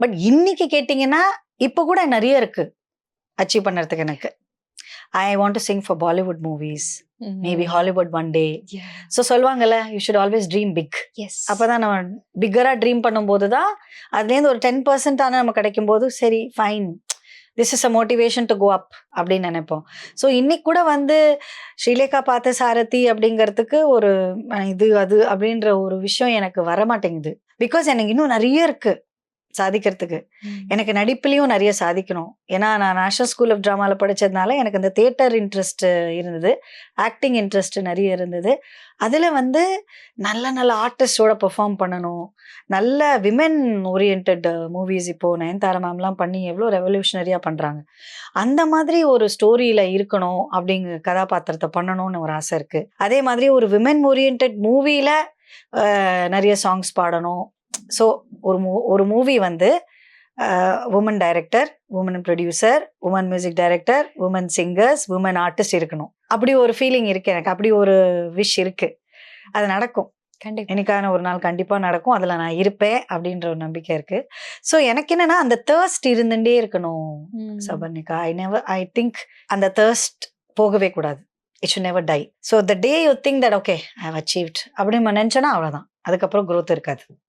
But இன்னைக்கு கேட்டிங்கன்னா இப்போ கூட நிறைய இருக்கு அச்சீவ் பண்ணுறதுக்கு எனக்கு. I want to sing for Bollywood movies, maybe Hollywood one day. So சொல்லுவாங்கல்ல, you should always dream big. அப்போதான் நம்ம பிக்கராக ட்ரீம் பண்ணும்போது தான் அதுலேருந்து ஒரு 10% ஆனால் நம்ம கிடைக்கும் போது சரி fine, this is a motivation to go up அப்படின்னு நினைப்போம். ஸோ இன்னைக்கு கூட வந்து ஸ்ரீலேகா பார்த்த சாரதி அப்படிங்கிறதுக்கு ஒரு இது அது அப்படின்ற ஒரு விஷயம் எனக்கு வரமாட்டேங்குது. பிகாஸ் எனக்கு இன்னும் நிறைய இருக்கு சாதிக்கிறதுக்கு. எனக்கு நடிப்புலையும் நிறைய சாதிக்கணும். ஏன்னா நான் நேஷனல் ஸ்கூல் ஆஃப் ட்ராமாவில் படித்ததுனால எனக்கு அந்த தியேட்டர் இன்ட்ரெஸ்ட் இருந்தது, ஆக்டிங் இன்ட்ரெஸ்ட் நிறைய இருந்தது. அதில் வந்து நல்ல நல்ல ஆர்டிஸ்டோட பெர்ஃபார்ம் பண்ணணும், நல்ல விமென் ஓரியன்ட் மூவிஸ் இப்போது நயன்தாரா மேம்லாம் பண்ணி எவ்வளோ ரெவல்யூஷனரியாக பண்ணுறாங்க. அந்த மாதிரி ஒரு ஸ்டோரியில் இருக்கணும், அப்படிங்கிற கதாபாத்திரத்தை பண்ணணும்னு ஒரு ஆசை இருக்குது. அதே மாதிரி ஒரு விமென் ஓரியன்ட் மூவியில் நிறைய சாங்ஸ் பாடணும். ஸோ ஒரு மூவி வந்து woman director, woman producer, woman music director, woman singers, woman artist இருக்கணும். அப்படி ஒரு ஃபீலிங் இருக்குது எனக்கு, அப்படி ஒரு விஷ் இருக்குது. அது நடக்கும் கண்டிப்பாக, எனக்கான ஒரு நாள் கண்டிப்பாக நடக்கும். அதில் நான் இருப்பேன் அப்படின்ற ஒரு நம்பிக்கை இருக்குது. ஸோ எனக்கு என்னென்னா அந்த தேர்ஸ்ட் இருந்துகிட்டே இருக்கணும் சபர்ணிகா. ஐ திங்க் அந்த தேர்ஸ்ட் போகவே கூடாது. It should never die. So the day you think that okay I have achieved அப்படின்னு நினச்சேன்னா அவ்வளோதான், அதுக்கப்புறம் growth இருக்காது.